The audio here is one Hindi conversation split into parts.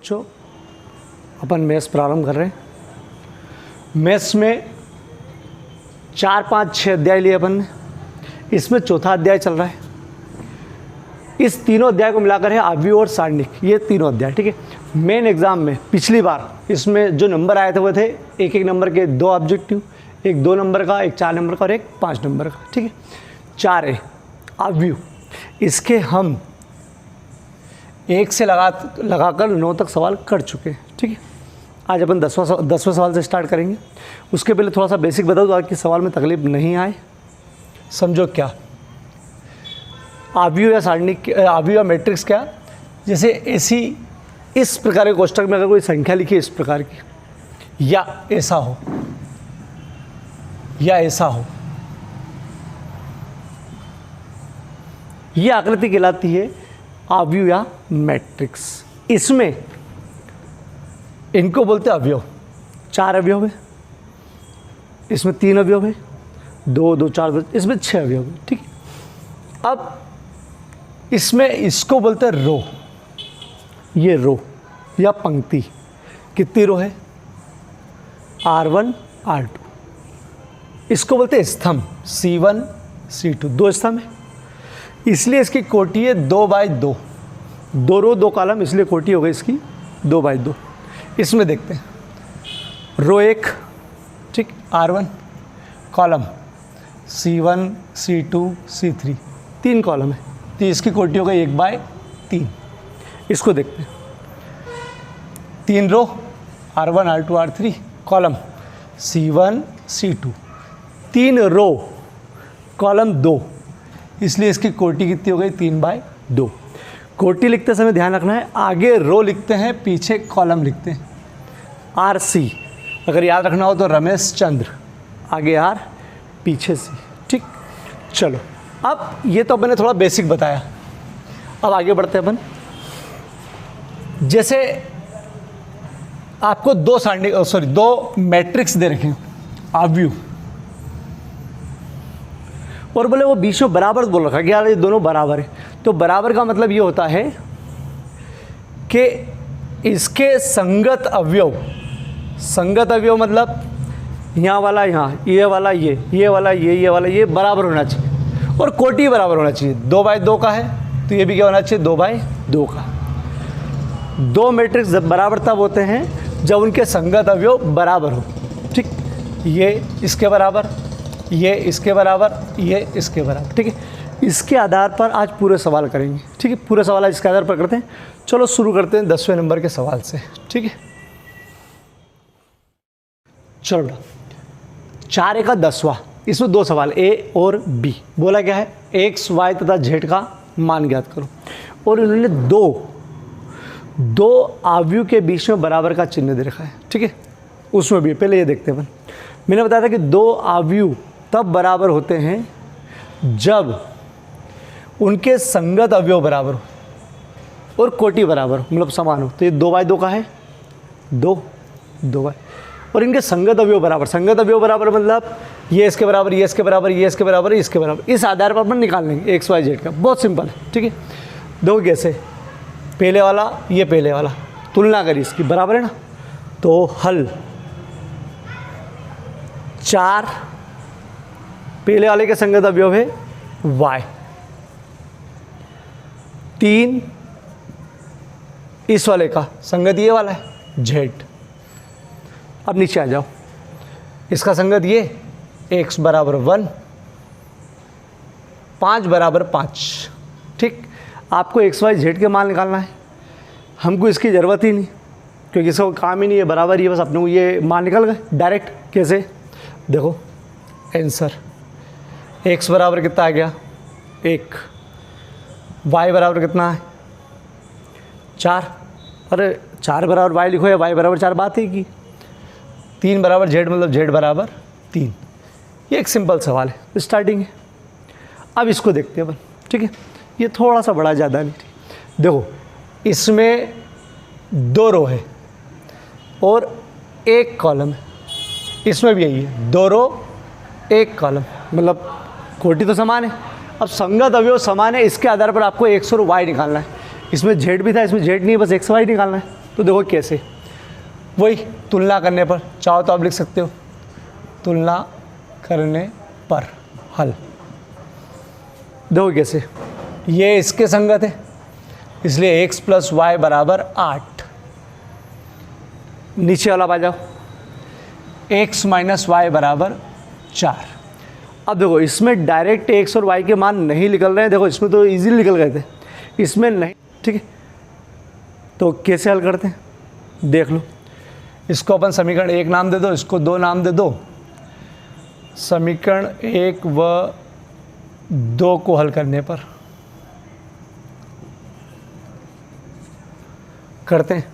बच्चों, अपन मैथ्स प्रारंभ कर रहे हैं। मैथ्स में 4, 5, 6 अध्याय लिए अपन ने, इसमें चौथा अध्याय चल रहा है। इस तीनों अध्याय को मिलाकर है अवयव और सारणिक, ये तीनों अध्याय, ठीक है। मेन एग्जाम में पिछली बार इसमें जो नंबर आए थे वो थे एक नंबर के 2 ऑब्जेक्टिव, एक 2 नंबर का, एक 4 नंबर का और एक 5 नंबर का, ठीक है। 4 है अवयव, इसके हम 1 से लगाकर 9 तक सवाल कर चुके हैं, ठीक है। आज अपन 10वां सवाल से स्टार्ट करेंगे। उसके पहले थोड़ा सा बेसिक बता दूँ ताकि सवाल में तकलीफ नहीं आए। समझो क्या अवयव या सारणिक, अवयव या मैट्रिक्स क्या, जैसे ऐसी इस प्रकार के कोष्ठक में अगर कोई संख्या लिखी है इस प्रकार की, या ऐसा हो या ऐसा हो, यह आकृति कहलाती है अवयव या मैट्रिक्स। इसमें इनको बोलते हैं अवयव। 4 अवयव है, इसमें 3 अवयव है, 2, 2, 4, इसमें 6 अवयव है, ठीक है। अब इसमें इसको बोलते हैं रो, ये रो या पंक्ति। कितनी रो है? R1, R2। इसको बोलते हैं स्तंभ, C1, C2, 2 स्तंभ है, इसलिए इसकी कोटि है 2 बाई 2, 2 रो 2 कॉलम, इसलिए कोटि हो गई इसकी 2 बाई 2। इसमें देखते हैं रो 1, ठीक, R1, column C1, C2, C3, 3 column है, तो इसकी कोटि हो गई 1 बाई 3। इसको देखते हैं 3 रो R1, R2, R3, column C1, C2, 3 row column 2, इसलिए इसकी कोटि कितनी हो गई 3 बाई 2। कोटि लिखते समय ध्यान रखना है, आगे रो लिखते हैं, पीछे कॉलम लिखते हैं। RC अगर याद रखना हो तो रमेश चंद्र, आगे R, पीछे C, ठीक। चलो, अब ये तो मैंने थोड़ा बेसिक बताया, अब आगे बढ़ते हैं अपन। जैसे आपको 2 मैट्रिक्स दे रखे हैं अवयव, और बोले वो बीच में बराबर बोल रखा है कि यार ये दोनों बराबर है। तो बराबर का मतलब ये होता है कि इसके संगत अवयव मतलब यहाँ वाला यहाँ, ये वाला ये वाला ये वाला ये बराबर होना चाहिए, और कोटि बराबर होना चाहिए। 2 बाई 2 का है तो ये भी क्या होना चाहिए 2 बाई 2 का। 2 मैट्रिक्स बराबर तब होते हैं जब उनके संगत अवयव बराबर हो, ठीक। ये इसके बराबर, ये इसके बराबर, ये इसके बराबर, ठीक है। इसके आधार पर आज पूरे सवाल करेंगे, ठीक है। पूरे सवाल आज इसके आधार पर करते हैं। चलो शुरू करते हैं 10वें नंबर के सवाल से, ठीक है। चलो 4 का 10वां, इसमें 2 सवाल A और B। बोला क्या है, X, Y तथा Z का मान ज्ञात करो, और इन्होंने दो अवयव के बीच में बराबर का चिन्ह दे रखा है, ठीक है। उसमें भी पहले ये देखते हैं, मैंने बताया था कि 2 अवयव तब बराबर होते हैं जब उनके संगत अवयव बराबर हो और कोटि बराबर हो, मतलब समान हो। तो ये 2 बाई 2 का है, 2 बाई, और इनके संगत अवयव बराबर। संगत अवयव बराबर मतलब ये इसके बराबर, ये इसके बराबर, ये इसके बराबर, इसके बराबर। इस आधार पर अपन निकाल लेंगे X, Y, Z का। बहुत सिंपल है, ठीक है। दो कैसे, पहले वाला ये पहले वाला, तुलना करी इसकी, बराबर है ना। तो हल 4 पहले वाले के संगत अवयव है Y, 3 इस वाले का संगत ये वाला है Z। अब नीचे आ जाओ, इसका संगत ये X बराबर 1, 5 बराबर 5, ठीक। आपको X, Y, Z के मान निकालना है, हमको इसकी ज़रूरत ही नहीं क्योंकि इसका काम ही नहीं है, बराबर ही है, बस अपने को ये मान निकल गए डायरेक्ट। कैसे, देखो आंसर X बराबर कितना आ गया 1, Y बराबर कितना है 4, अरे 4 बराबर Y लिखो या Y बराबर 4, बात ही की। 3 बराबर Z मतलब Z बराबर 3। ये एक सिंपल सवाल है, स्टार्टिंग है। अब इसको देखते हैं अपन, ठीक है। ये थोड़ा सा बड़ा, ज़्यादा नहीं, देखो इसमें 2 रो है और 1 कॉलम है, इसमें भी यही है 2 रो 1 कॉलम, मतलब कोटि तो समान है। अब संगत अवयव समान है, इसके आधार पर आपको X और Y निकालना है। इसमें Z भी था, इसमें Z नहीं है, बस X, Y निकालना है, तो देखो कैसे, वही तुलना करने पर, चाहो तो आप लिख सकते हो तुलना करने पर हल। देखो कैसे, ये इसके संगत है इसलिए x प्लस वाई बराबर 8। नीचे वाला आ जाओ, x माइनस वाई बराबर 4। अब देखो इसमें डायरेक्ट x और y के मान नहीं निकल रहे हैं, देखो इसमें तो इजीली निकल गए थे, इसमें नहीं। ठीक है, तो कैसे हल करते हैं देख लो। इसको अपन समीकरण 1 नाम दे दो, इसको 2 नाम दे दो। समीकरण 1 व 2 को हल करने पर करते हैं,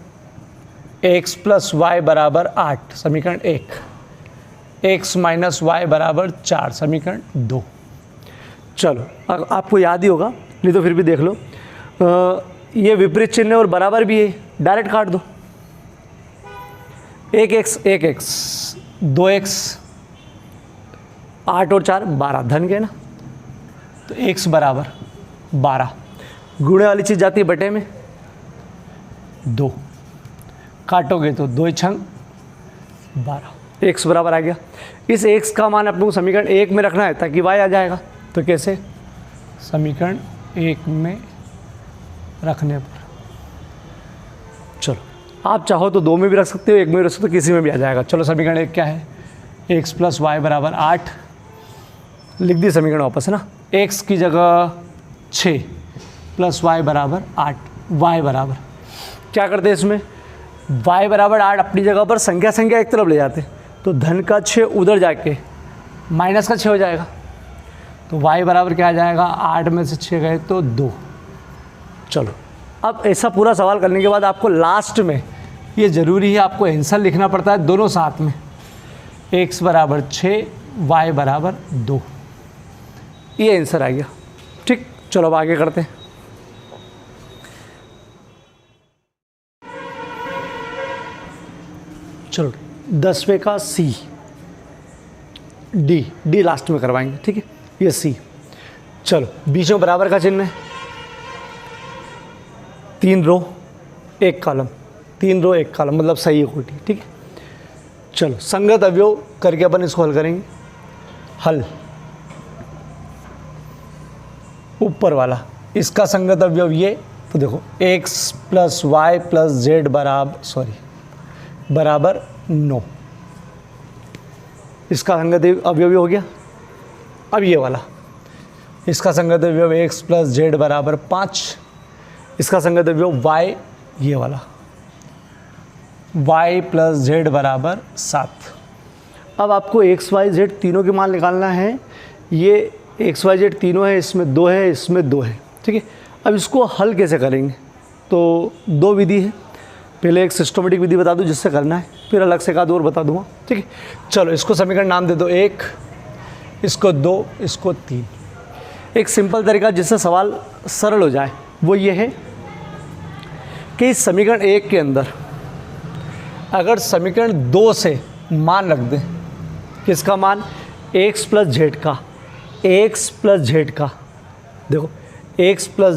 x प्लस वाई बराबर 8 समीकरण 1, x माइनस वाई बराबर 4 समीकरण 2। चलो आपको याद ही होगा, नहीं तो फिर भी देख लो, ये विपरीत चिन्ह और बराबर भी है, डायरेक्ट काट दो। 1x 2x 8 और 4 12 धन के ना, तो x बराबर 12, गुणे वाली चीज़ जाती है बटे में 2, काटोगे तो 2 छंग 12, x बराबर आ गया। इस x का मान अपने को समीकरण 1 में रखना है ताकि y आ जाएगा। तो कैसे, समीकरण 1 में रखने पर, चलो आप चाहो तो 2 में भी रख सकते हो, 1 में भी रख सकते हो, किसी में भी आ जाएगा। चलो समीकरण 1 क्या है, x प्लस वाई बराबर 8, लिख दी समीकरण वापस है ना, x की जगह 6 प्लस वाई बराबर 8, y बराबर क्या करते हैं इसमें, y बराबर 8 अपनी जगह पर संख्या एक तरफ ले जाते, तो धन का 6 उधर जाके माइनस का 6 हो जाएगा, तो y बराबर क्या आ जाएगा, 8 में से 6 गए तो 2। चलो अब ऐसा पूरा सवाल करने के बाद आपको लास्ट में ये ज़रूरी है, आपको आंसर लिखना पड़ता है दोनों साथ में, x बराबर 6 y बराबर 2, ये आंसर आ गया। ठीक, चलो अब आगे करते हैं। चलो 10वें का C, डी लास्ट में करवाएंगे। ठीक है, ये C। चलो बीच में बराबर का चिन्ह है, 3 रो 1 कॉलम, 3 रो 1 कॉलम मतलब सही है कोटि। ठीक है, चलो संगत अवयव करके अपन इसको हल करेंगे। हल ऊपर वाला, इसका संगत अवयव ये, तो देखो x plus y plus z बराबर 9, इसका संगत अवयव हो गया। अब ये वाला, इसका संगत अवयव x प्लस जेड बराबर 5, इसका संगत अवयव y, ये वाला y प्लस जेड बराबर 7। अब आपको x y z तीनों के मान निकालना है, ये x y z तीनों है, इसमें 2 है, इसमें 2 है। ठीक है, अब इसको हल कैसे करेंगे, तो 2 विधि है, पहले एक सिस्टमेटिक विधि बता दूं जिससे करना है, फिर अलग से एक आध और बता दूंगा। ठीक है, चलो इसको समीकरण नाम दे दो 1, इसको 2, इसको 3। एक सिंपल तरीका जिससे सवाल सरल हो जाए वो ये है कि इस समीकरण 1 के अंदर अगर समीकरण 2 से मान रख दें, किसका मान, x प्लस जेड का, x प्लस जेड का, देखो x प्लस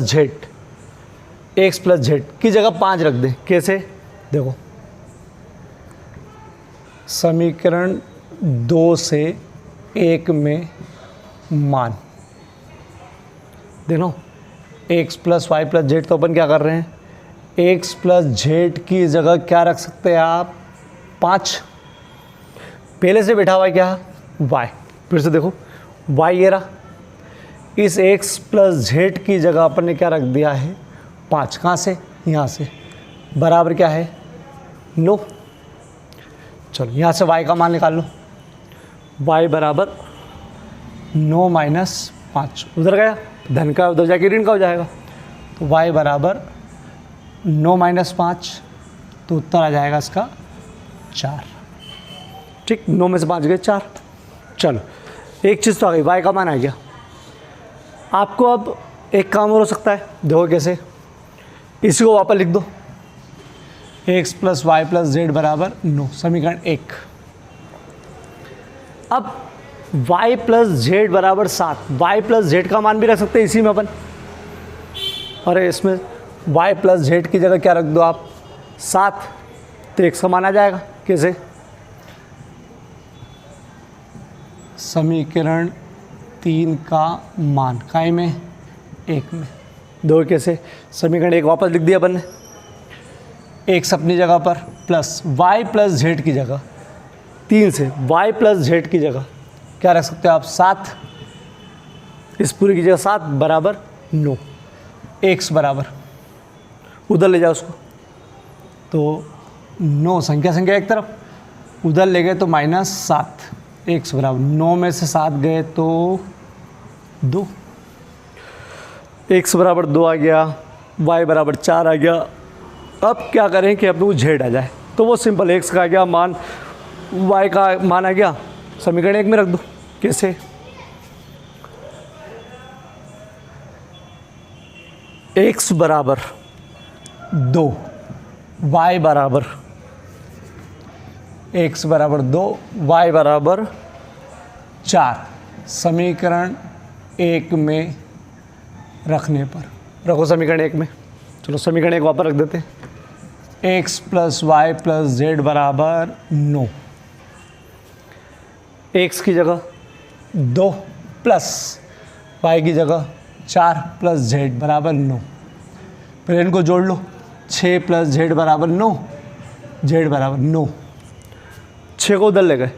जेड की जगह 5 रख दें। कैसे, देखो समीकरण 2 से 1 में मान देखो, x plus y plus z, तो अपन क्या कर रहे हैं, x प्लस जेड की जगह क्या रख सकते हैं आप, 5। पहले से बैठा हुआ है क्या, y, फिर से देखो y ये रहा, इस x प्लस जेड की जगह अपन ने क्या रख दिया है, 5। कहाँ से, यहाँ से, बराबर क्या है 9। चलो यहाँ से y का मान निकाल लो, y बराबर 9 माइनस 5, उधर गया धन का उधर जाके ऋण का हो जाएगा, तो y बराबर 9 माइनस 5, तो उत्तर आ जाएगा इसका 4। ठीक, 9 में से 5 गए 4। चलो एक चीज़ तो आ गई, y का मान आ गया। आपको अब एक काम और हो सकता है, देखो कैसे, इसी को वापस लिख दो, x plus y plus z बराबर 9 समीकरण 1। अब y प्लस जेड बराबर 7, y प्लस जेड का मान भी रख सकते हैं इसी में अपन, अरे इसमें y प्लस जेड की जगह क्या रख दो आप, 7, तो x का मान आ जाएगा। कैसे? समीकरण 3 का मान काय में 1 में। दो कैसे? समीकरण 1 वापस लिख दिया अपन ने, x अपनी जगह पर प्लस y प्लस z की जगह 3 से y प्लस z की जगह क्या रख सकते हो आप? 7, इस पूरी की जगह 7 बराबर 9, x बराबर उधर ले जाओ उसको, तो 9 संख्या एक तरफ, उधर ले गए तो -7, x बराबर 9 में से 7 गए तो 2, x बराबर 2 आ गया, y बराबर 4 आ गया। अब क्या करें कि अपने को z आ जाए, तो वो सिंपल x का आ गया मान, y का मान आ गया, समीकरण 1 में रख दो। कैसे? x बराबर 2, y बराबर x बराबर 2, y बराबर 4, समीकरण 1 में रखने पर, रखो समीकरण 1 में। चलो समीकरण 1 वापस रख देते हैं। x plus y plus z बराबर 9, x की जगह 2 प्लस y की जगह 4 प्लस z बराबर 9, फिर इनको जोड़ लो, 6 प्लस z बराबर 9, z बराबर 9, 6 को उधर ले गए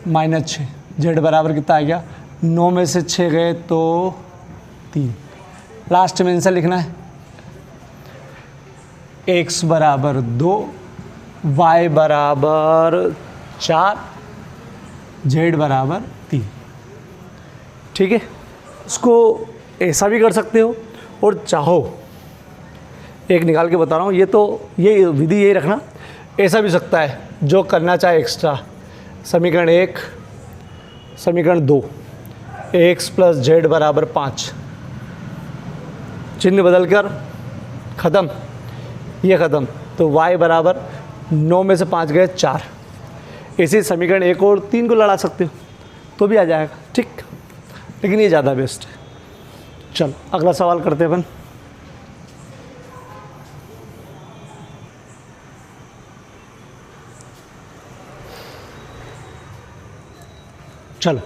-6, z बराबर कितना आ गया? 9 में से 6 गए तो 3, लास्ट में आंसर लिखना है, x बराबर 2, y बराबर 4, z बराबर 3। ठीक है, इसको ऐसा भी कर सकते हो और चाहो एक निकाल के बता रहा हूँ, ये विधि यही रखना, ऐसा भी सकता है जो करना चाहे एक्स्ट्रा। समीकरण 1, समीकरण 2, x प्लस जेड बराबर 5, चिन्ह बदल कर ख़त्म, ये ख़त्म, तो y बराबर 9 में से 5 गए 4। इसी समीकरण 1 और 3 को लड़ा सकते हो तो भी आ जाएगा, ठीक, लेकिन ये ज़्यादा बेस्ट है। चल अगला सवाल करते हैं अपन। चलो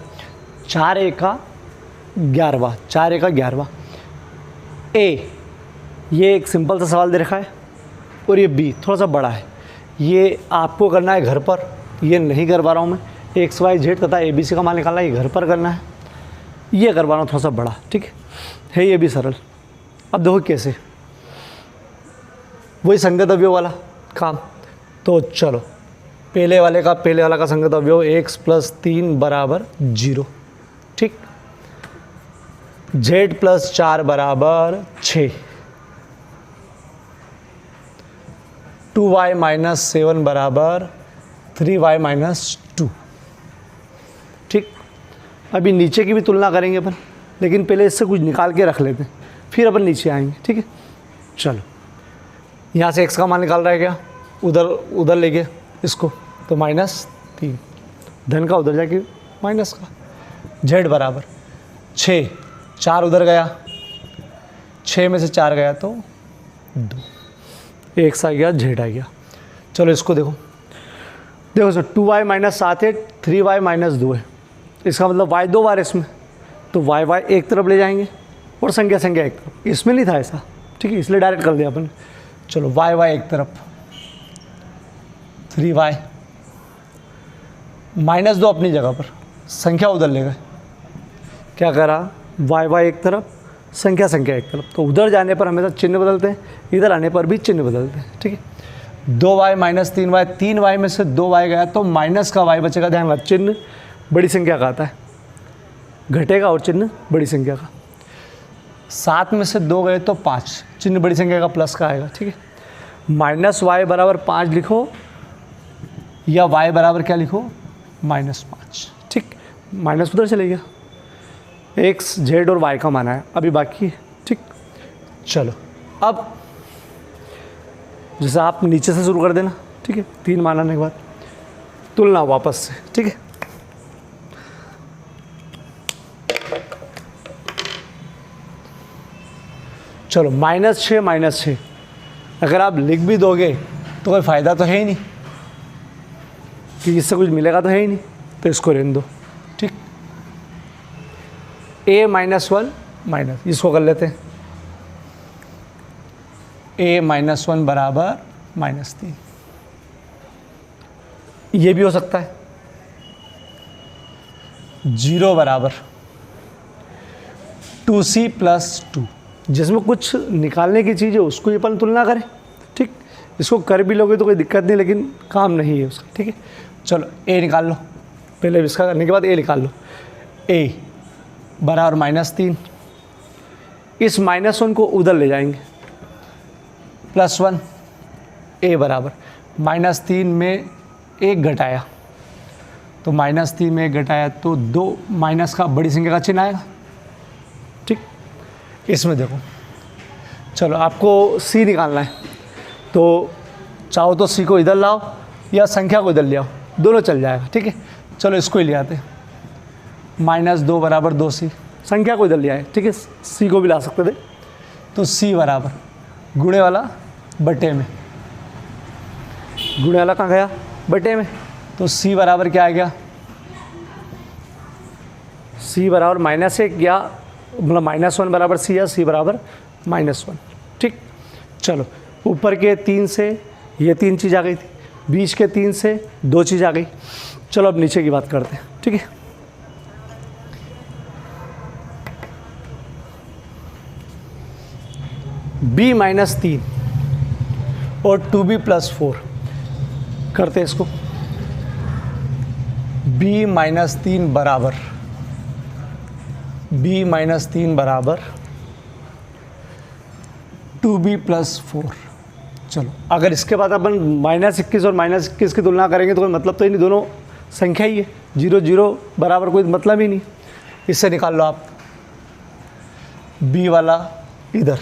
4 एका 11, 4 एका 11 ए, ये एक सिंपल सा सवाल दे रखा है, और ये बी थोड़ा सा बड़ा है, ये आपको करना है घर पर, ये नहीं करवा रहा हूँ मैं। एक्स वाई जेड तथा ए बी सी का मान निकालना है, ये घर पर करना है, ये करवाना थोड़ा सा बड़ा, ठीक है ये भी सरल। अब देखो कैसे, वही संगत अवयव वाला काम, तो चलो पहले वाला का संगत अवयव x प्लस 3 बराबर 0, ठीक, z प्लस 4 बराबर 6, 2y माइनस 7 बराबर 3y माइनस 2, ठीक। अभी नीचे की भी तुलना करेंगे अपन, लेकिन पहले इससे कुछ निकाल के रख लेते हैं, फिर अपन नीचे आएंगे, ठीक है। चलो यहाँ से x का मान निकाल रहा है क्या, उधर ले गए इसको, तो -3, धन का उधर जाके माइनस का, z बराबर 6, 4 उधर गया, 6 में से 4 गया तो 2, x आ गया, z आ गया। चलो इसको देखो सर, 2y माइनस 7 है, 3y माइनस 2 है, इसका मतलब y 2 बार इसमें, तो y एक तरफ ले जाएंगे और संख्या एक तरफ, इसमें नहीं था ऐसा, ठीक है, इसलिए डायरेक्ट कर दिया अपन। चलो y एक तरफ, 3y -2 अपनी जगह पर, संख्या उधर ले गए, क्या करा, y एक तरफ, संख्या एक तरफ, तो उधर जाने पर हमेशा चिन्ह बदलते हैं, इधर आने पर भी चिन्ह बदलते हैं, ठीक है। 2y माइनस 3y, 3y में से 2y गया तो माइनस का y बचेगा, ध्यान रख, चिन्ह बड़ी संख्या का आता है, घटेगा और चिन्ह बड़ी संख्या का। 7 में से 2 गए तो 5, चिन्ह बड़ी संख्या का प्लस का आएगा, ठीक है। -y बराबर 5 लिखो, या y बराबर क्या लिखो, -5, ठीक, माइनस उधर चले गया, x z और y का माना है, अभी बाकी है, ठीक। चलो अब जैसे आप नीचे से शुरू कर देना, ठीक है, 3 मान आने के बाद तुलना वापस से, ठीक है। चलो -6 -6, अगर आप लिख भी दोगे तो कोई फ़ायदा तो है ही नहीं, कि इससे कुछ मिलेगा तो है ही नहीं, तो इसको रहने दो। ठीक, a माइनस वन माइनस, इसको कर लेते हैं, a माइनस वन बराबर -3। ये भी हो सकता है 0 बराबर 2c प्लस 2, जिसमें कुछ निकालने की चीज़ है उसको अपन तुलना करें। ठीक, इसको कर भी लोगे तो कोई दिक्कत नहीं, लेकिन काम नहीं है उसका। ठीक है, चलो a निकाल लो, पहले इसका करने के बाद a निकाल लो। a बराबर -3, इस -1 को उधर ले जाएंगे, +1, a बराबर -3 में 1 घटाया तो -3 में 1 घटाया तो 2, माइनस का बड़ी संख्या का चिन्ह आएगा। ठीक, इसमें देखो, चलो आपको c निकालना है, तो चाहो तो c को इधर लाओ या संख्या को इधर ले आओ, दोनों चल जाएगा। ठीक है, चलो इसको ही ले आते हैं, -2 बराबर 2c, संख्या को इधर ले आए। ठीक है, c को भी ला सकते थे, तो c बराबर गुणे वाला बटे में, गुणे वाला कहाँ गया, बटे में, तो c बराबर क्या आ गया, c बराबर -1 या मतलब -1 बराबर c या c बराबर -1। ठीक, चलो ऊपर के 3 से ये 3 चीज़ आ गई थी, बीच के 3 से 2 चीज़ आ गई। चलो अब नीचे की बात करते हैं। ठीक है, b -3 और 2b + 4 करते हैं इसको। b -3 बराबर 2b + 4। चलो अगर इसके बाद अपन -21 और -21 की तुलना करेंगे तो कोई मतलब तो ही नहीं, दोनों संख्या ही है, 0 0 बराबर कोई मतलब ही नहीं। इससे निकाल लो आप b वाला इधर,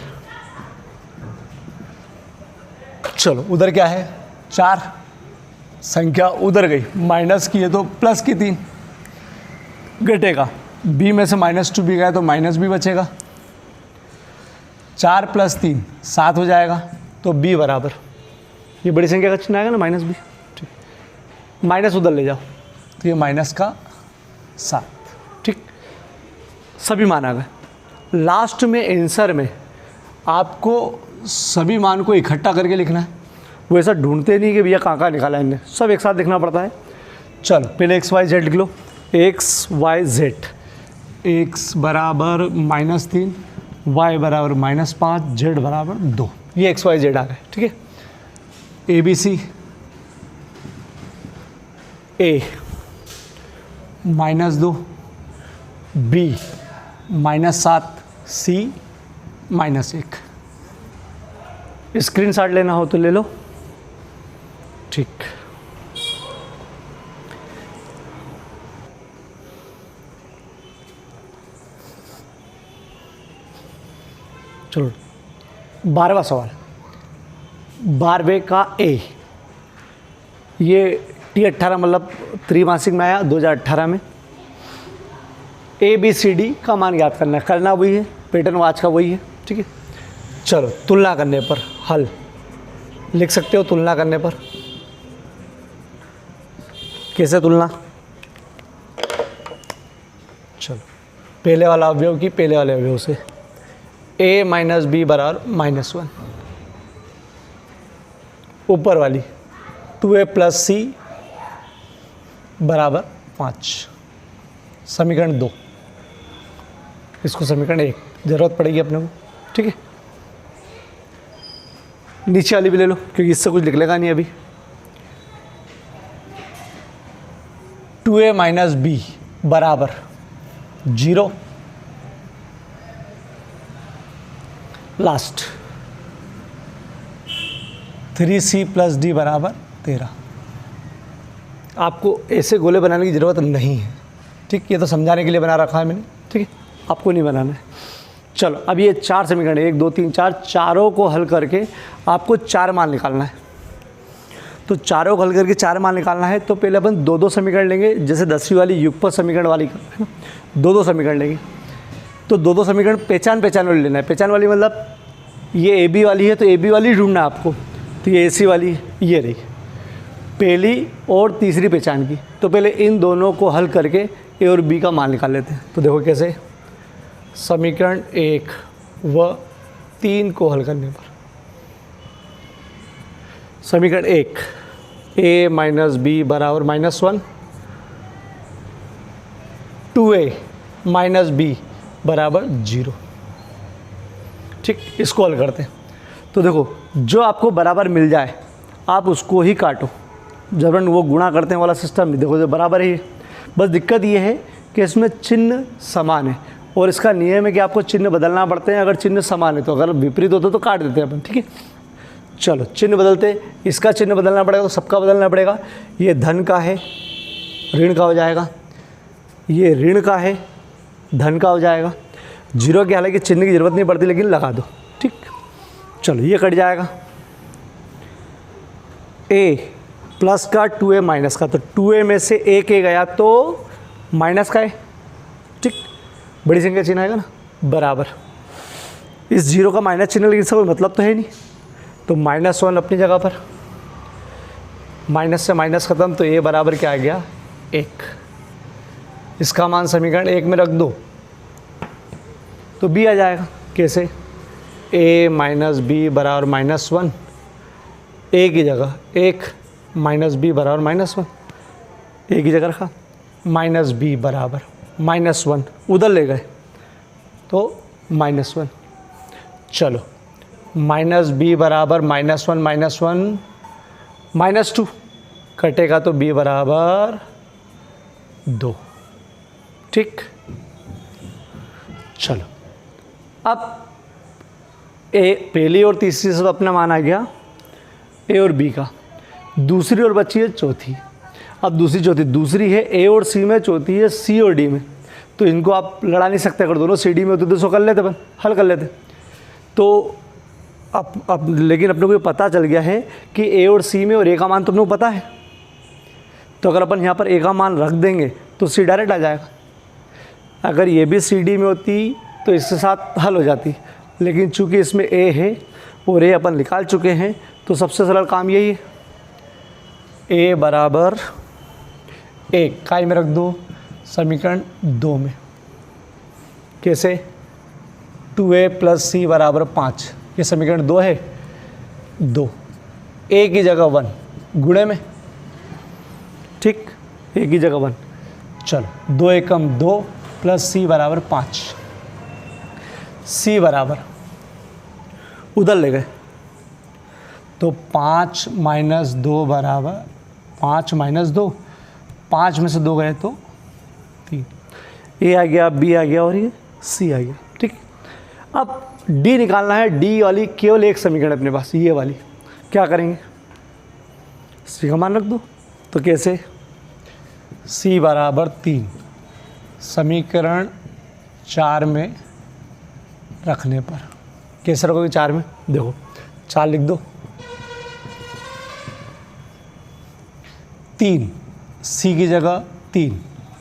चलो उधर क्या है 4, संख्या उधर गई, माइनस की है तो प्लस की 3 घटेगा, b में से -2 भी गया तो -b बचेगा, 4 + 3 7 हो जाएगा, तो b बराबर ये बड़ी संख्या का चिन्ह आएगा ना -b। ठीक, माइनस उधर ले जाओ तो ये -7। ठीक, सभी मान आ गए। लास्ट में आंसर में आपको सभी मान को इकट्ठा करके लिखना है, वो ऐसा ढूंढते नहीं कि भैया कहाँ निकाला इनने, सब एक साथ लिखना पड़ता है। चलो पहले x y z लिख लो, x y z, x बराबर -3, y बराबर -5, z बराबर 2, ये x y z आ गए। ठीक है, a b c, a -2, b -7, c -1। Screenshot लेना हो तो ले लो। ठीक, चलो 12वां सवाल, 12वें का a, ये T18 मतलब त्रैमासिक में आया 2018 में। ABCD का मान ज्ञात करना है, करना वही है, पैटर्न आज का वही है। ठीक है, चलो तुलना करने पर हल लिख सकते हो, तुलना करने पर कैसे तुलना, चलो पहले वाला अवयव की पहले वाले अवयव से, a - b बराबर -1, ऊपर वाली 2a + c बराबर 5, समीकरण 2, इसको समीकरण 1 जरूरत पड़ेगी अपने को। ठीक है, नीचे वाली भी ले लो क्योंकि इससे कुछ निकलेगा नहीं अभी। 2a - b बराबर 0, लास्ट 3c + d बराबर 13। आपको ऐसे गोले बनाने की ज़रूरत नहीं है। ठीक, ये तो समझाने के लिए बना रखा है मैंने। ठीक है, आपको नहीं बनाना है। चलो अब ये 4 समीकरण 1 2 3 4, चारों को हल करके आपको 4 मान निकालना है। तो चारों को हल करके 4 मान निकालना है तो पहले अपन 2 समीकरण लेंगे, जैसे 10वीं वाली युगपत समीकरण वाली है ना, 2 समीकरण लेंगे। तो 2 समीकरण पहचान वाली लेना है। पहचान वाली मतलब ये ए बी वाली है तो ए बी वाली ढूंढना है आपको, तो ये ए सी वाली है, ये रही पहली और तीसरी पहचान की। तो पहले इन दोनों को हल करके ए और बी का मान निकाल लेते हैं। तो देखो कैसे, समीकरण 1 व 3 को हल करने पर, समीकरण 1 a माइनस बी बराबर -1, 2a माइनस बी बराबर 0। ठीक, इसको हल करते हैं। तो देखो जो आपको बराबर मिल जाए आप उसको ही काटो, जबरन वो गुणा करते हैं वाला सिस्टम नहीं, देखो जो बराबर ही है। बस दिक्कत ये है कि इसमें चिन्ह समान है और इसका नियम है कि आपको चिन्ह बदलना पड़ते हैं अगर चिन्ह समान है, तो अगर विपरीत होते तो काट देते हैं अपन। ठीक है, चलो चिन्ह बदलते, इसका चिन्ह बदलना पड़ेगा तो सबका बदलना पड़ेगा। ये धन का है ऋण का हो जाएगा, ये ऋण का है धन का हो जाएगा। 0 की हालांकि चिन्ह की ज़रूरत नहीं पड़ती लेकिन लगा दो। ठीक, चलो ये कट जाएगा, a प्लस का 2a माइनस का, तो 2a में से एक a गया तो माइनस का है। ठीक, बड़ी संख्या चिन्ह आएगा ना, बराबर इस 0 का माइनस चिन्ह, लेकिन इसका कोई मतलब तो है नहीं, तो -1 अपनी जगह पर, माइनस से माइनस ख़त्म, तो a बराबर क्या आ गया 1। इसका मान समीकरण 1 में रख दो तो b आ जाएगा। कैसे, a माइनस बी बराबर -1, a की जगह 1 माइनस बी बराबर -1, a की जगह रखा, माइनस बी बराबर -1, उधर ले गए तो -1। चलो माइनस बी बराबर -1 -2 कटेगा तो b बराबर 2। ठीक, चलो अब ए पहली और तीसरी से तो अपना मान आ गया ए और बी का, दूसरी और बची है चौथी। अब दूसरी चौथी, दूसरी है ए और सी में, चौथी है सी और डी में। तो इनको आप लड़ा नहीं सकते, अगर दोनों सी डी में होते तो इसको कर लेते अपन, हल कर लेते। तो अब लेकिन अपने को ये पता चल गया है कि ए और सी में और ए का मान तो अपने को पता है, तो अगर अपन यहाँ पर ए का मान रख देंगे तो सी डायरेक्ट आ जाएगा। अगर ये भी सी डी में होती तो इसके साथ हल हो जाती, लेकिन चूंकि इसमें ए है और ए अपन निकाल चुके हैं तो सबसे सरल काम यही है, ए बराबर 1 काय में रख दो समीकरण 2 में। कैसे, 2a प्लस सी बराबर 5, ये समीकरण 2 है, 2 a की जगह 1 गुणे में। ठीक, a की जगह 1, चलो 2 एकम 2 प्लस सी बराबर 5, सी बराबर उधर ले गए तो 5 माइनस 2 बराबर 5 माइनस 2, 5 में से 2 गए तो 3, ए आ गया, बी आ गया और ये सी आ गया। ठीक, अब डी निकालना है। डी वाली केवल एक समीकरण अपने पास, ये वाली, क्या करेंगे, सी का मान रख दो। तो कैसे, सी बराबर 3 समीकरण 4 में रखने पर, कैसे रखोगे 4 में, देखो 4 लिख दो, 3 सी की जगह 3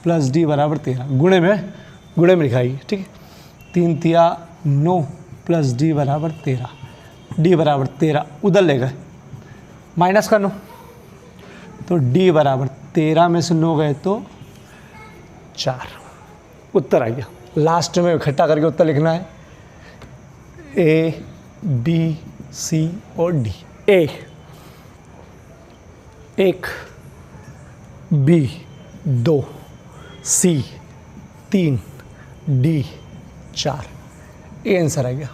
प्लस डी बराबर 13, गुणे में लिखाएगी। ठीक है, 3 तिया 9 प्लस डी बराबर 13, डी बराबर 13 उधर ले गए माइनस का 9, तो डी बराबर 13 में से 9 गए तो 4, उत्तर आ गया। लास्ट में इकट्ठा करके उत्तर लिखना है, ए बी सी और डी। ए 1, बी 2, सी 3, डी 4, ये आंसर आ गया।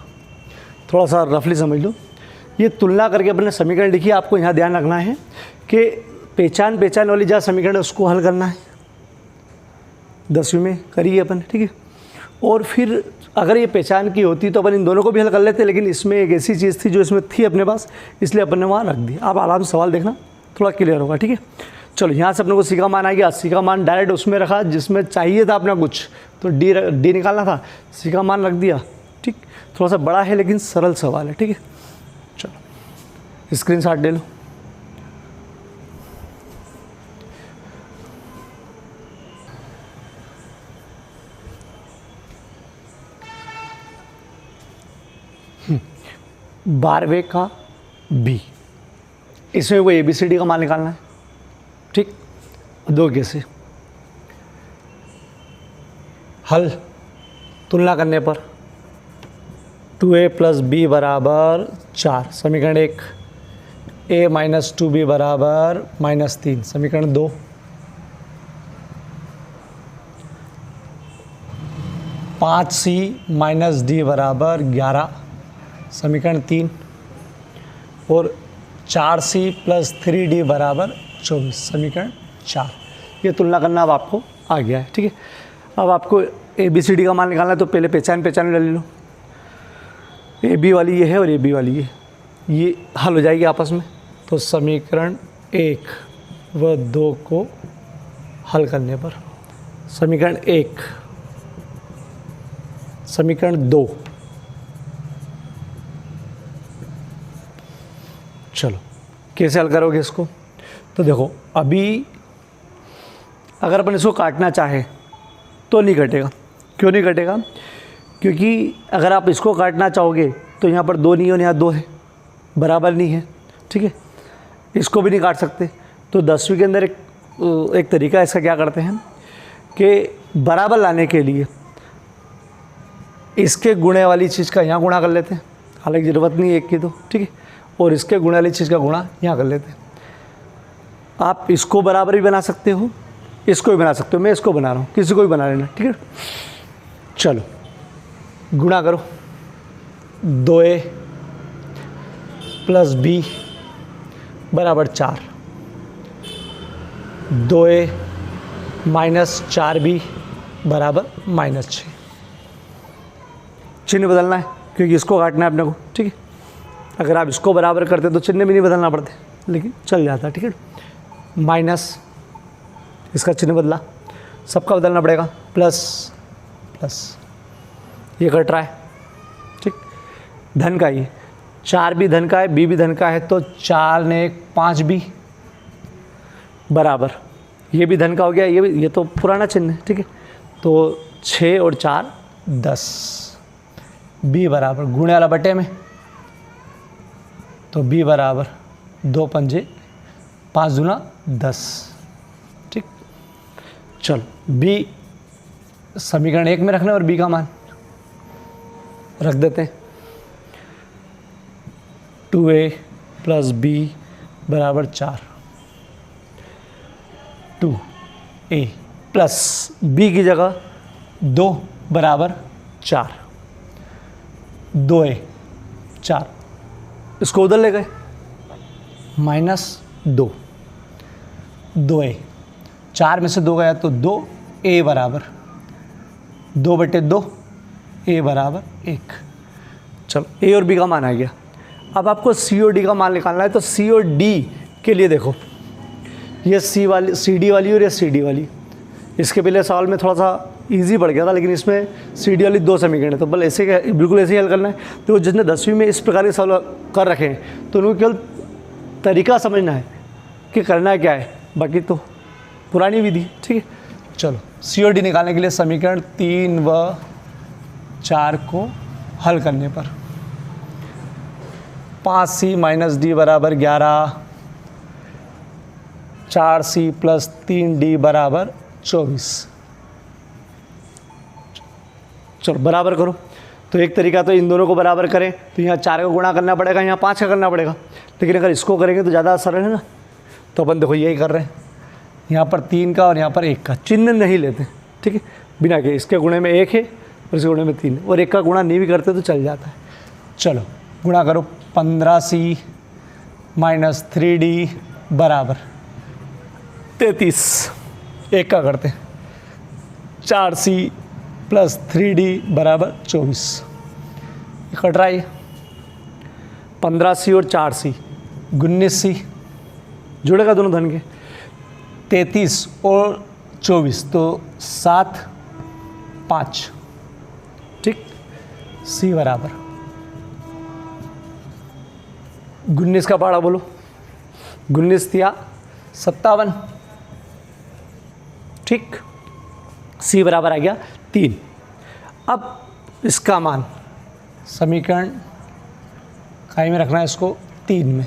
थोड़ा सा रफली समझ लो, ये तुलना करके अपने समीकरण लिखिए। आपको यहाँ ध्यान रखना है कि पहचान वाली जहाँ समीकरण है उसको हल करना है, 10वीं में करिए अपन। ठीक है, और फिर अगर ये पहचान की होती तो अपन इन दोनों को भी हल कर लेते, लेकिन इसमें एक ऐसी चीज़ थी जो इसमें थी अपने पास, इसलिए अपन ने वहाँ रख दी। आप आराम से सवाल देखना, थोड़ा क्लियर होगा। ठीक है, चलो यहाँ से अपने को सी का मान आ गया, सी का मान डायरेक्ट उसमें रखा जिसमें चाहिए था अपना कुछ, तो डी निकालना था, सी का मान रख दिया। ठीक, थोड़ा सा बड़ा है लेकिन सरल सवाल है। ठीक है, चलो स्क्रीनशॉट ले लो। 12वें का b, इसमें वो ABCD का मान निकालना है। ठीक, दो कैसे हल तुलना करने पर 2a + b बराबर 4, समीकरण 1, a - 2b बराबर -3, समीकरण 2, 5c - d बराबर 11, समीकरण 3, और 4c + 3d बराबर 24, समीकरण 4। ये तुलना करना अब आपको आ गया है। ठीक है, अब आपको ABCD का मान निकालना है, तो पहले पहचान ले लो। AB वाली ये है और AB वाली ये हल हो जाएगी आपस में। तो समीकरण 1 व 2 को हल करने पर समीकरण 1, समीकरण 2, चलो कैसे हल करोगे इसको? तो देखो, अभी अगर अपन इसको काटना चाहे तो नहीं कटेगा। क्यों नहीं कटेगा? क्योंकि अगर आप इसको काटना चाहोगे तो यहाँ पर 2 नहीं है और यहाँ 2 है, बराबर नहीं है। ठीक है, इसको भी नहीं काट सकते। तो 10वीं के अंदर एक तरीका इसका क्या करते हैं कि बराबर लाने के लिए इसके गुणे वाली चीज़ का यहाँ गुणा कर लेते हैं, हालांकि ज़रूरत नहीं है एक की तो। ठीक है, और इसके गुणे वाली चीज़ का गुणा यहाँ कर लेते हैं। आप इसको बराबर भी बना सकते हो, इसको भी बना सकते हो। मैं इसको बना रहा हूँ, किसी को भी बना लेना। ठीक है, चलो गुणा करो। 2a + b बराबर 4, 2a - 4b बराबर -6। चिन्ह बदलना है क्योंकि इसको काटना है अपने को। ठीक है, अगर आप इसको बराबर करते तो चिन्ह भी नहीं बदलना पड़ते, लेकिन चल जाता। ठीक है, माइनस, इसका चिन्ह बदला, सबका बदलना पड़ेगा, प्लस ये कट रहा है। ठीक, धन का ये 4 भी धन का है, b भी धन का है, तो 4 ने 5b बराबर, ये भी धन का हो गया, ये भी, ये तो पुराना चिन्ह है। ठीक है, तो 6 और 4 10, b बराबर गुणे वाला बटे में, तो b बराबर 2 पंजे 5 दूना 10। ठीक, चलो b समीकरण 1 में रखना और b का मान रख देते हैं। 2a + b बराबर 4, 2a + b की जगह 2 बराबर 4, 2a 4, इसको उधर ले गए, -2, 2a, 4 में से 2 गया तो 2a बराबर 2/2, a बराबर 1। चलो a और b का मान आ गया। अब आपको c और d का मान निकालना है। तो c और d के लिए देखो, ये CD वाली और ये CD वाली, इसके पहले सवाल में थोड़ा सा इजी पड़ गया था, लेकिन इसमें CD वाली 2 समीकरण है, तो बल ऐसे बिल्कुल ऐसे ही हल करना है। तो जिसने 10वीं में इस प्रकार के सवाल कर रखे हैं तो उनको केवल तरीका समझना है कि करना क्या है, बाकी तो पुरानी विधि। ठीक है, चलो c और d निकालने के लिए समीकरण 3 व 4 को हल करने पर 5c - d बराबर 11, 4c + 3d बराबर 24। चलो बराबर करो। तो एक तरीका तो इन दोनों को बराबर करें, तो यहाँ 4 का गुणा करना पड़ेगा, यहाँ 5 का करना पड़ेगा। लेकिन अगर इसको करेंगे तो ज़्यादा सरल है ना, तो अपन देखो यही कर रहे हैं, यहाँ पर 3 का और यहाँ पर 1 का चिन्ह नहीं लेते। ठीक है, बिना के, इसके गुणे में 1 है और इसके गुणे में 3 है, और 1 का गुणा नहीं भी करते तो चल जाता है। चलो गुणा करो। 15c - 3d बराबर 33, 1 का करते हैं, 4c + 3d बराबर 24, कट रहा है। 15c और 4c 19c जुड़ेगा दोनों धन के, 33 और 24 तो 7, 5। ठीक, c बराबर 19 का पहाड़ा बोलो, 19 तिया 57। ठीक, c बराबर आ गया 3। अब इसका मान समीकरण कहीं में रखना है इसको 3 में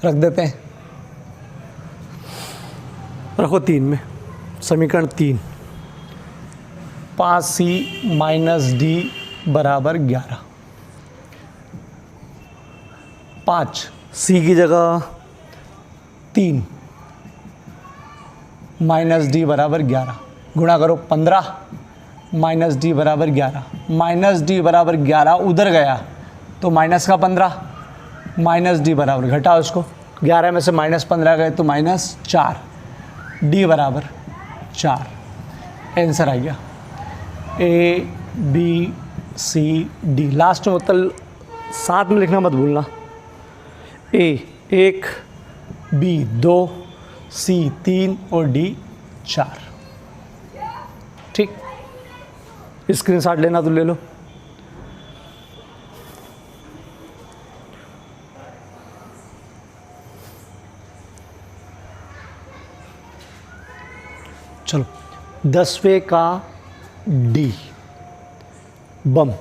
रख देते हैं, रखो 3 में। समीकरण 3, 5c माइनस डी बराबर 11। 5 सी की जगह 3 माइनस डी बराबर 11, गुणा करो 15 माइनस डी बराबर 11। माइनस डी बराबर 11 उधर गया तो माइनस का 15, माइनस डी बराबर घटाओ इसको, 11 में से माइनस 15 गए तो माइनस 4, डी बराबर 4। आंसर आ गया A B C D. Last में मतलब साथ में लिखना मत भूलना। ए 1, बी 2, सी 3 और डी 4। ठीक, स्क्रीनशॉट लेना तो ले लो। चलो 10वें का डी, बम।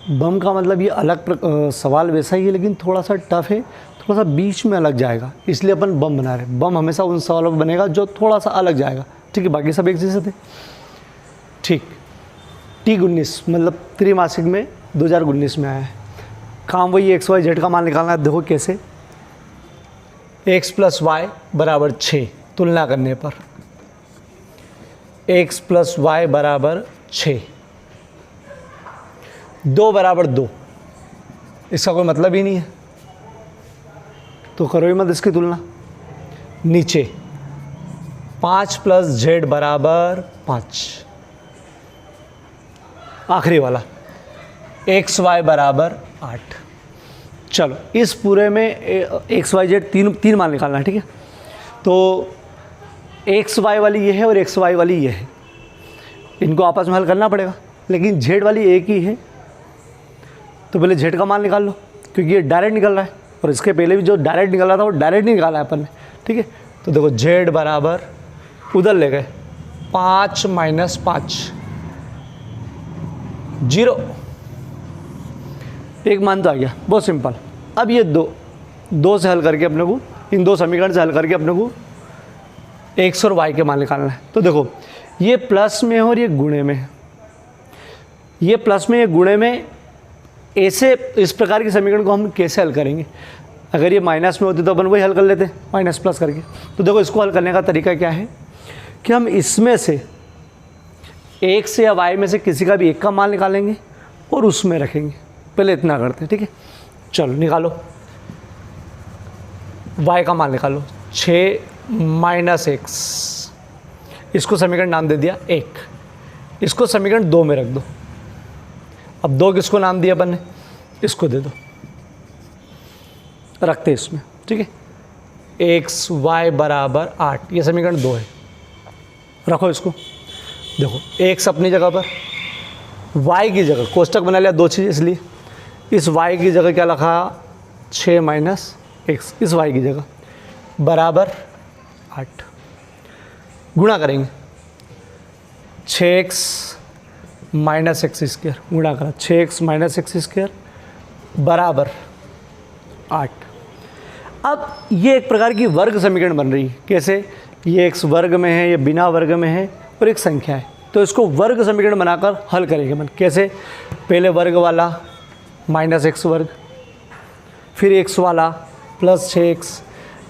बम का मतलब ये अलग सवाल वैसा ही है लेकिन थोड़ा सा टफ है, थोड़ा सा बीच में अलग जाएगा, इसलिए अपन बम बना रहे हैं। बम हमेशा उन सवालों में बनेगा जो थोड़ा सा अलग जाएगा। ठीक है, बाकी सब एक जैसे थे। ठीक, T19 मतलब त्रिमासिक में 2019 में आया है। काम वही एक्स वाई जेड का मान निकालना है। देखो कैसे, x प्लस वाई बराबर 6, तुलना करने पर x प्लस वाई बराबर 6, 2 बराबर 2, इसका कोई मतलब ही नहीं है तो करो ही मत इसकी तुलना। नीचे 5 प्लस जेड बराबर 5, आखिरी वाला एक्स वाई बराबर 8। चलो इस पूरे में एक्स वाई जेड तीन मान निकालना है। ठीक है, तो एक्स वाई वाली ये है और एक्स वाई वाली ये है, इनको आपस में हल करना पड़ेगा, लेकिन जेड वाली एक ही है तो पहले जेड का मान निकाल लो क्योंकि ये डायरेक्ट निकल रहा है, और इसके पहले भी जो डायरेक्ट निकल रहा था वो डायरेक्ट नहीं निकाला है अपन ने। ठीक है, तो देखो जेड बराबर उधर ले गए 5 माइनस 5, 0, एक मान तो आ गया, बहुत सिंपल। अब ये दो से हल करके अपने को, इन दो समीकरण से हल करके अपने को एक्स और वाई के मान निकालना है। तो देखो ये प्लस में है और ये गुणे में है, ये प्लस में ये गुणे में, ऐसे इस प्रकार के समीकरण को हम कैसे हल करेंगे? अगर ये माइनस में होती तो अपन वही हल कर लेते माइनस प्लस करके। तो देखो इसको हल करने का तरीका क्या है कि हम इसमें से एक्स या वाई में से किसी का भी एक का मान निकालेंगे और उसमें रखेंगे। पहले इतना करते हैं। ठीक है, चलो निकालो, वाई का मान निकालो 6 माइनस एक्स, इसको समीकरण नाम दे दिया 1, इसको समीकरण 2 में रख दो। अब 2 किसको नाम दिया अपन ने, इसको दे दो, रखते इसमें। ठीक है, एक्स वाई बराबर 8, ये समीकरण 2 है, रखो इसको। देखो एक्स अपनी जगह पर, वाई की जगह कोष्टक बना लिया 2 चीज़, इसलिए इस वाई की जगह क्या लिखा 6 माइनस एक्स, इस वाई की जगह बराबर 8, गुणा करेंगे 6x माइनस एक्स स्क्वायर, गुणा करा 6x माइनस एक्स स्क्वायर बराबर 8। अब ये एक प्रकार की वर्ग समीकरण बन रही है। कैसे? ये x वर्ग में है, ये बिना वर्ग में है और एक संख्या है, तो इसको वर्ग समीकरण बनाकर हल करेंगे मन। कैसे? पहले वर्ग वाला माइनस एक्स वर्ग, फिर x वाला प्लस 6x,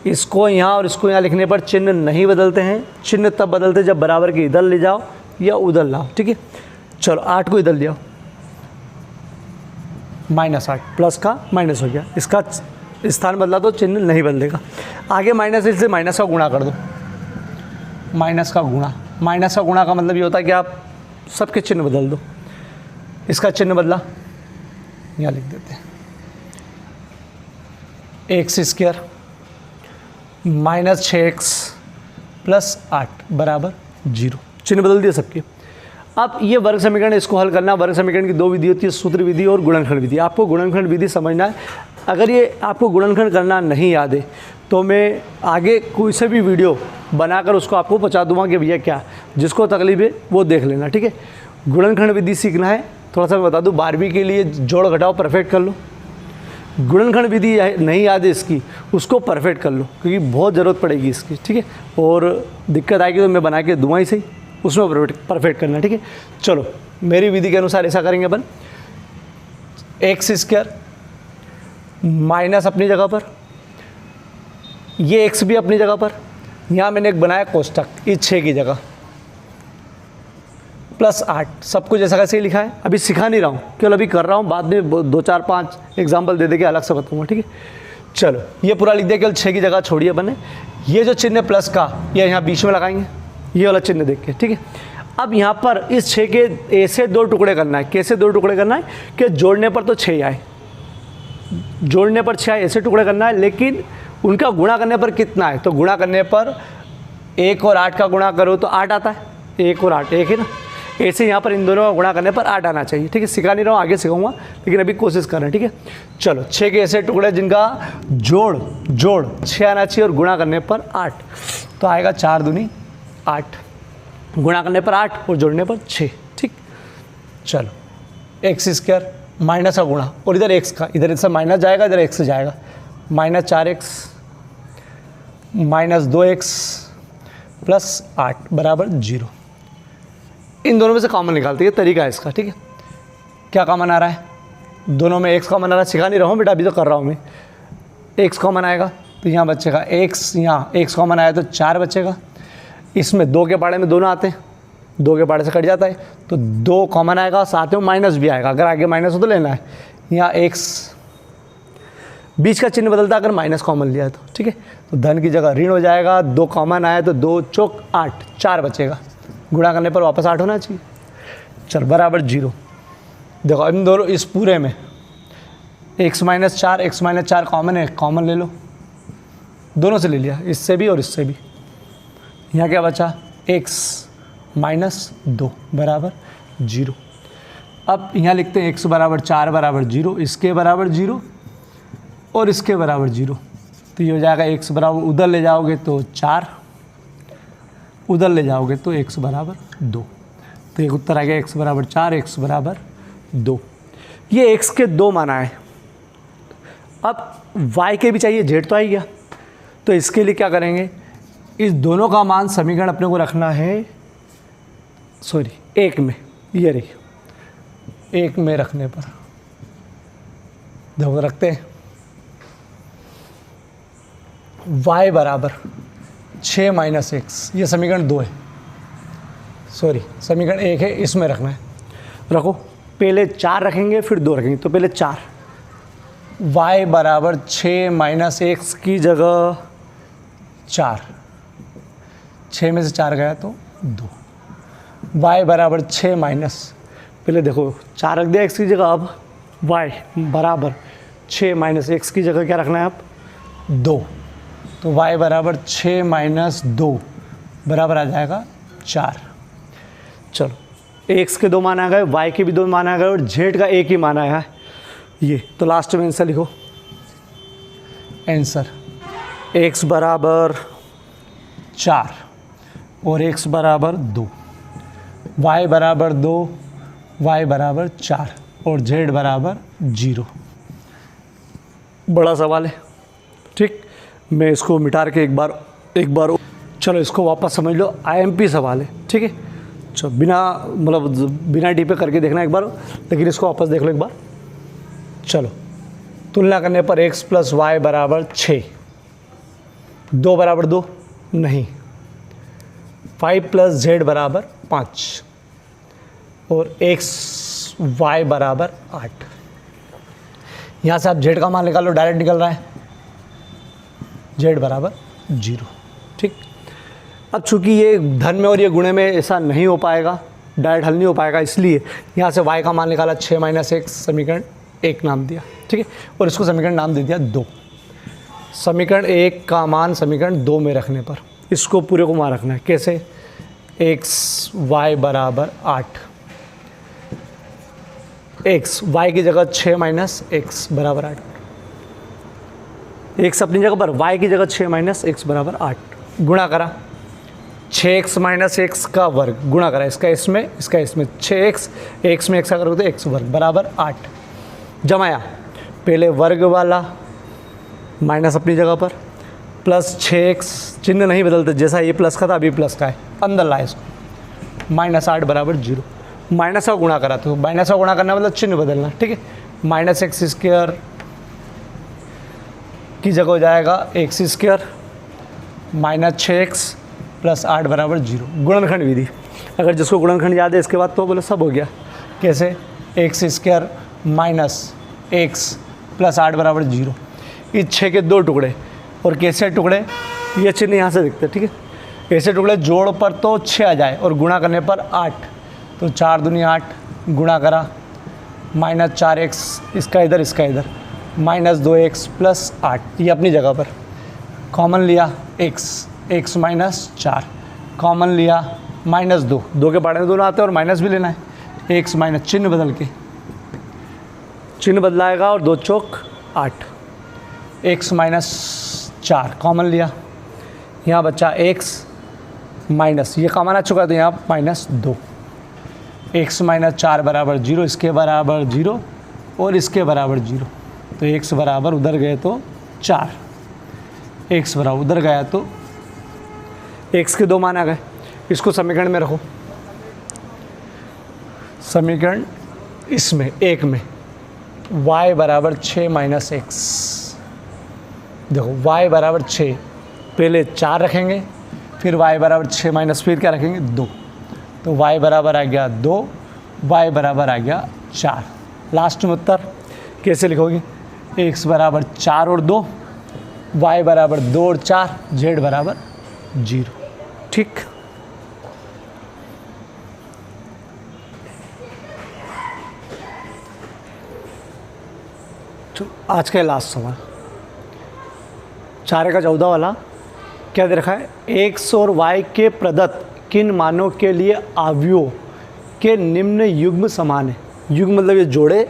इसको यहाँ और इसको यहाँ लिखने पर चिन्ह नहीं बदलते हैं। चिन्ह तब बदलते जब बराबर के इधर ले जाओ या उधर लाओ। ठीक है, चलो 8 को इधर ले आओ, माइनस 8, प्लस का माइनस हो गया, इसका स्थान बदला तो चिन्ह नहीं बदलेगा। आगे माइनस से माइनस का गुणा कर दो, माइनस का गुणा। माइनस का गुणा का मतलब ये होता है कि आप सबके चिन्ह बदल दो। इसका चिन्ह बदला, यहाँ लिख देते हैं x square minus 6x plus 8 बराबर 0, चिन्ह बदल दिए सबके। अब ये वर्ग समीकरण, इसको हल करना। वर्ग समीकरण की 2 विधि होती है, सूत्र विधि और गुणनखंड विधि। आपको गुणनखंड विधि समझना है। अगर ये आपको गुणनखंड करना नहीं याद है तो मैं आगे कोई से भी वीडियो बनाकर उसको आपको पहुँचा दूंगा कि भैया क्या, जिसको तकलीफ है वो देख लेना। ठीक है, गुणनखंड विधि सीखना है। थोड़ा सा मैं बता दूँ, 12वीं के लिए जोड़ घटाओ परफेक्ट कर लो। गुणनखंड विधि नहीं याद है इसकी, उसको परफेक्ट कर लो क्योंकि बहुत ज़रूरत पड़ेगी इसकी, ठीक है। और दिक्कत आएगी तो मैं बना के दूंगा ही सही, उसमें परफेक्ट करना, ठीक है। चलो मेरी विधि के अनुसार ऐसा करेंगे अपन, एक्स स्क्वायर माइनस अपनी जगह पर, ये एक्स भी अपनी जगह पर, यहाँ मैंने एक बनाया कोष्टक इस 6 की जगह, प्लस 8, सब कुछ ऐसा कैसे लिखा है। अभी सिखा नहीं रहा हूँ, केवल अभी कर रहा हूँ, बाद में 2 4 5 एग्जाम्पल दे के अलग से बताऊँगा, ठीक है। चलो ये पूरा लिख दिया, केवल 6 की जगह छोड़िए बने। ये जो चिन्ह प्लस का ये यहाँ बीच में लगाएंगे, ये वाला चिन्ह देख के, ठीक है। अब यहाँ पर इस 6 के ऐसे 2 टुकड़े करना है। कैसे 2 टुकड़े करना है कि जोड़ने पर तो 6 आए, जोड़ने पर 6 आए, ऐसे टुकड़े करना है, लेकिन उनका गुणा करने पर कितना है, तो गुणा करने पर 1 और 8 का गुणा करो तो 8 आता है, 1 और 8 1 है ना। ऐसे यहाँ पर इन दोनों का गुणा करने पर 8 आना चाहिए, ठीक है। सिखा नहीं रहा हूँ, आगे सिखाऊंगा, लेकिन अभी कोशिश कर रहे हैं, ठीक है। चलो 6 के ऐसे टुकड़े जिनका जोड़ 6 आना चाहिए और गुणा करने पर 8, तो आएगा 4 दूनी 8, गुणा करने पर 8 और जोड़ने पर 6, ठीक। चलो एक्स स्क्वायर माइनस का गुणा, और इधर एक्स का, इधर से माइनस जाएगा, इधर एक्स जाएगा, minus 4x minus 2x plus 8 बराबर 0। इन दोनों में से कॉमन निकालते हैं, तरीका है इसका, ठीक है। क्या कॉमन आ रहा है, दोनों में x कॉमन आ रहा है, सिखा नहीं रहा हूँ बेटा, अभी तो कर रहा हूँ मैं। x कॉमन आएगा तो यहाँ बचेगा x, यहाँ x कॉमन आया तो 4 बचेगा। इसमें 2 के पाड़े में दोनों आते हैं, 2 के पाड़े से कट जाता है, तो 2 कॉमन आएगा, साथ में माइनस भी आएगा, अगर आगे माइनस हो तो लेना है। यहाँ x बीच का चिन्ह बदलता अगर माइनस कॉमन लिया तो, ठीक है। तो धन की जगह ऋण हो जाएगा, 2 कॉमन आया तो 2 चौक 8, 4 बचेगा, गुणा करने पर वापस 8 होना चाहिए। चल बराबर 0। देखो इन दोनों, इस पूरे में x माइनस 4 कॉमन है, कॉमन ले लो, दोनों से ले लिया, इससे भी और इससे भी। यहाँ क्या बचा, x माइनस 2 बराबर 0। अब यहाँ लिखते हैं x बराबर 4 बराबर 0, इसके बराबर 0 और इसके बराबर 0, तो ये हो जाएगा x बराबर, उधर ले जाओगे तो 4, उधर ले जाओगे तो x बराबर 2, तो एक उत्तर आ गया x बराबर 4, x बराबर 2। ये x के 2 मान आए। अब y के भी चाहिए, z तो आ ही गया, तो इसके लिए क्या करेंगे, इस दोनों का मान समीकरण अपने को रखना है, सॉरी 1 में, ये रही 1 में रखने पर देखो रखते हैं, y बराबर 6 माइनस एक्स, ये समीकरण 2 है, सॉरी समीकरण 1 है, इसमें रखना है, रखो। पहले 4 रखेंगे फिर 2 रखेंगे, तो पहले 4, y बराबर 6 माइनस एक्स की जगह 4, 6 में से 4 गया तो 2, y बराबर 6 माइनस, पहले देखो 4 रख दिया x की जगह, अब y बराबर 6 माइनस एक्स की जगह क्या रखना है, अब 2, तो y बराबर 6 माइनस 2 बराबर आ जाएगा 4। चलो x के 2 मान आ गए, y के भी 2 मान आ गए और z का 1 ही मान आया है, ये तो लास्ट में आंसर लिखो। आंसर x बराबर 4 और x बराबर 2, y बराबर 2, y बराबर 4 और z बराबर 0। बड़ा सवाल है, ठीक। मैं इसको मिटा के एक बार चलो इसको वापस समझ लो, IMP सवाल है, ठीक है। चलो बिना डी पे करके देखना एक बार, लेकिन इसको वापस देख लो एक बार। चलो तुलना करने पर x प्लस वाई बराबर 6, 2 बराबर 2 नहीं, 5 प्लस जेड बराबर 5 और x y बराबर 8। यहाँ से आप z का मान निकालो, डायरेक्ट निकल रहा है z बराबर 0, ठीक। अब चूंकि ये धन में और ये गुणे में ऐसा नहीं हो पाएगा, डायरेक्ट हल नहीं हो पाएगा, इसलिए यहाँ से y का मान निकाला 6 माइनस x, समीकरण 1 नाम दिया, ठीक है। और इसको समीकरण नाम दे दिया 2। समीकरण 1 का मान समीकरण 2 में रखने पर इसको पूरे को मान रखना है। कैसे, x y बराबर 8, x y की जगह 6 माइनस x बराबर 8, x अपनी जगह पर y की जगह 6 माइनस x बराबर 8, गुणा करा 6x माइनस x का वर्ग, गुणा करा इसका इसमें 6x, x में x का करोगे तो x वर्ग बराबर 8, जमाया पहले वर्ग वाला माइनस अपनी जगह पर, प्लस 6x, चिन्ह नहीं बदलते, जैसा ये प्लस का था अभी प्लस का है, अंदर लाए इसको, माइनस 8 बराबर 0। माइनस का गुणा करा तो माइनस का गुणा करना मतलब चिन्ह बदलना, ठीक है। माइनस एक्स स्क्वायर की जगह हो जाएगा x square minus 6x plus 8 बराबर 0। गुणनखंड विधि, अगर जिसको गुणनखंड याद है इसके बाद तो बोले सब हो गया। कैसे? X square minus x plus 8 बराबर 0। इस 6 के 2 टुकड़े, और कैसे टुकड़े, ये चिन्ह यहाँ से दिखते हैं, ठीक है। ऐसे टुकड़े जोड़ पर तो 6 आ जाए और गुणा करने पर 8, तो 4 दूनी 8, गुणा करा माइनस 4x, इसका इधर माइनस 2x प्लस 8, ये अपनी जगह पर। कॉमन लिया x माइनस 4, कॉमन लिया माइनस 2 के बारे में दोनों आते हैं और माइनस भी लेना है। x माइनस चिन्ह बदल के, चिन्ह बदलाएगा और 2 चौक 8, x माइनस 4 कॉमन लिया, यहाँ बच्चा x माइनस, ये कॉमन आ चुका है तो यहाँ माइनस 2, x माइनस 4 बराबर 0, इसके बराबर 0 और इसके बराबर 0, तो x बराबर उधर गए तो 4, x बराबर उधर गया तो x के 2 मान आ गए। इसको समीकरण में रखो, समीकरण इसमें एक में y बराबर 6 माइनस एक्स, देखो y बराबर 6, पहले 4 रखेंगे, फिर y बराबर 6 माइनस फिर क्या रखेंगे 2, तो y बराबर आ गया 2, y बराबर आ गया 4। लास्ट में उत्तर कैसे लिखोगे? x बराबर 4 और 2, y बराबर 2 और 4, z बराबर 0, ठीक। तो आज का लास्ट सवाल 4 का 14 वाला क्या दे रखा है? x और y के प्रदत्त किन मानों के लिए अवयवों के निम्न युग्म समान है। युग्म मतलब ये जोड़े,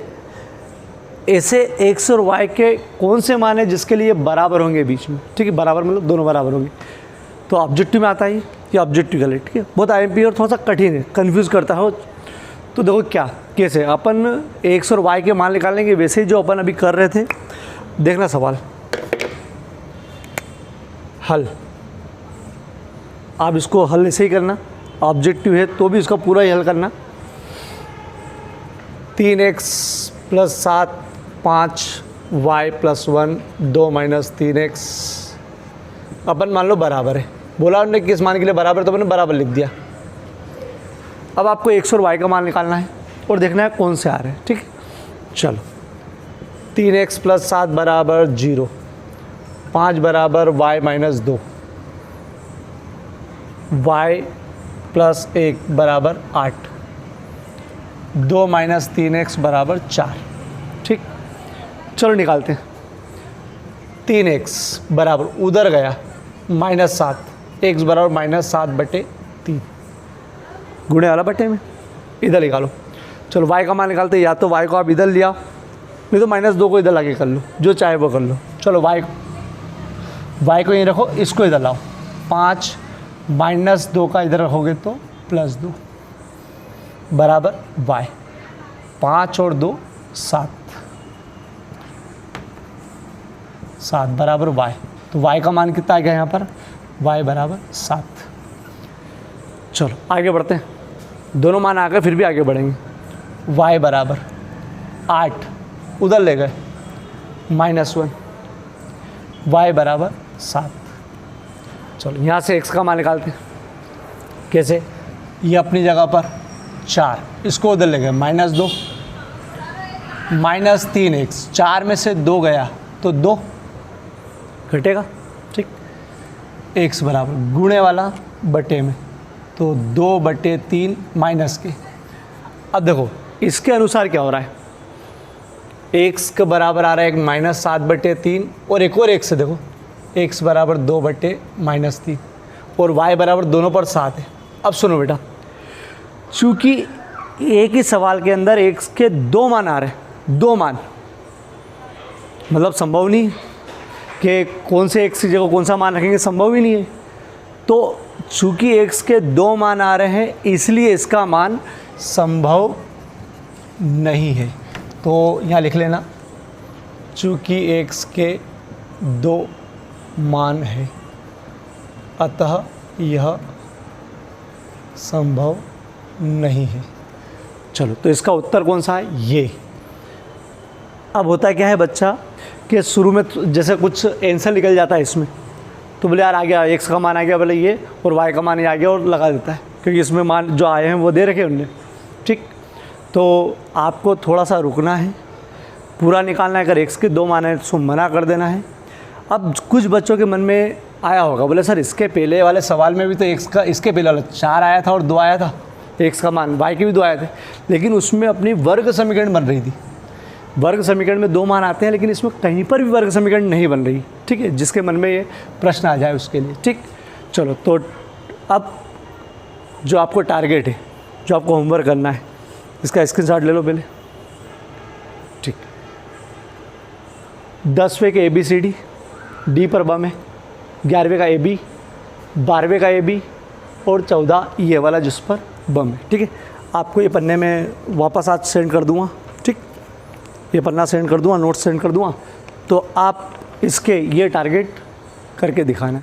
ऐसे x और y के कौन से मान है जिसके लिए बराबर होंगे बीच में, ठीक है। बराबर मतलब दोनों बराबर होंगे, तो ऑब्जेक्टिव में आता है ये ऑब्जेक्टिव का, ठीक है। बहुत IMP और थोड़ा सा कठिन है, कन्फ्यूज़ करता है। तो देखो क्या कैसे अपन x और y के मान निकाल लेंगे, वैसे ही जो अपन अभी कर रहे थे। देखना सवाल, हल, आप इसको हल ऐसे ही करना, ऑब्जेक्टिव है तो भी इसका पूरा ही हल करना। 3x plus 7 5 y plus 1 2 minus 3x, अपन मान लो बराबर है, बोला उन्होंने किस मान के लिए बराबर, तो मैंने बराबर लिख दिया। अब आपको x और y का मान निकालना है और देखना है कौन से आ रहे हैं, ठीक है। चलो 3x प्लस 7 बराबर 0, 5 बराबर y माइनस 2, y प्लस 1 बराबर 8, 2 माइनस 3x बराबर 4, ठीक। चलो निकालते हैं। 3x बराबर उधर गया माइनस 7, x बराबर माइनस 7/3, गुणे वाला बटे में इधर निकालो। चलो y का मान निकालते हैं, या तो y को आप इधर लिया, नहीं तो माइनस 2 को इधर लाके कर लो, जो चाहे वो कर लो। चलो y को यहीं रखो, इसको इधर लाओ। 5 माइनस 2 का इधर रखोगे तो प्लस 2 बराबर y, 5 और 2 7 बराबर y, तो y का मान कितना आ गया यहाँ पर? y बराबर 7। चलो आगे बढ़ते हैं, दोनों मान आ गए फिर भी आगे बढ़ेंगे। y बराबर 8 उधर ले गए -1, y बराबर 7। चलो यहाँ से x का मान निकालते हैं। कैसे? ये अपनी जगह पर 4, इसको उधर ले गए -2, -3x, 4 में से 2 गया तो 2 घटेगा, ठीक। x बराबर गुणे वाला बटे में, तो 2/3 माइनस के। अब देखो इसके अनुसार क्या हो रहा है, x के बराबर आ रहा है एक -7/3 और एक और x से देखो x बराबर 2/-3 और y बराबर दोनों पर 7 है। अब सुनो बेटा, चूँकि एक ही सवाल के अंदर x के 2 मान आ रहे हैं, 2 मान मतलब संभव नहीं कि कौन से x की जगह कौन सा मान रखेंगे, संभव ही नहीं है। तो चूँकि x के 2 मान आ रहे हैं इसलिए इसका मान संभव नहीं है। तो यहाँ लिख लेना चूँकि x के 2 मान है अतः यह संभव नहीं है। चलो, तो इसका उत्तर कौन सा है? ये। अब होता क्या है बच्चा कि शुरू में जैसे कुछ आंसर निकल जाता है इसमें, तो बोले यार आ गया x का मान आ गया, बोले ये, और y का मान ये आ गया, और लगा देता है, क्योंकि इसमें मान जो आए हैं वो दे रखे उनने। ठीक, तो आपको थोड़ा सा रुकना है, पूरा निकालना है। अगर x के 2 मान है तो मना कर देना है। अब कुछ बच्चों के मन में आया होगा, बोले सर इसके पहले वाले सवाल में भी तो x का, इसके पहले वाला 4 आया था और 2 आया था, x का मान, y के भी 2 आए थे, लेकिन उसमें अपनी वर्ग समीकरण बन रही थी। वर्ग समीकरण में 2 मान आते हैं, लेकिन इसमें कहीं पर भी वर्ग समीकरण नहीं बन रही। ठीक है, जिसके मन में ये प्रश्न आ जाए उसके लिए। ठीक, चलो, तो अब जो आपको टारगेट है, जो आपको होमवर्क करना है, इसका स्क्रीनशॉट ले लो पहले। ठीक, 10वें के ABCD डी पर बम है, 11वें का AB, 12वें का AB और 14 ये वाला जिस पर बम है। ठीक है, आपको ये पन्ने में वापस आज सेंड कर दूंगा। ठीक, ये पन्ना सेंड कर दूंगा, नोट्स सेंड कर दूंगा, तो आप इसके ये टारगेट करके दिखाना है।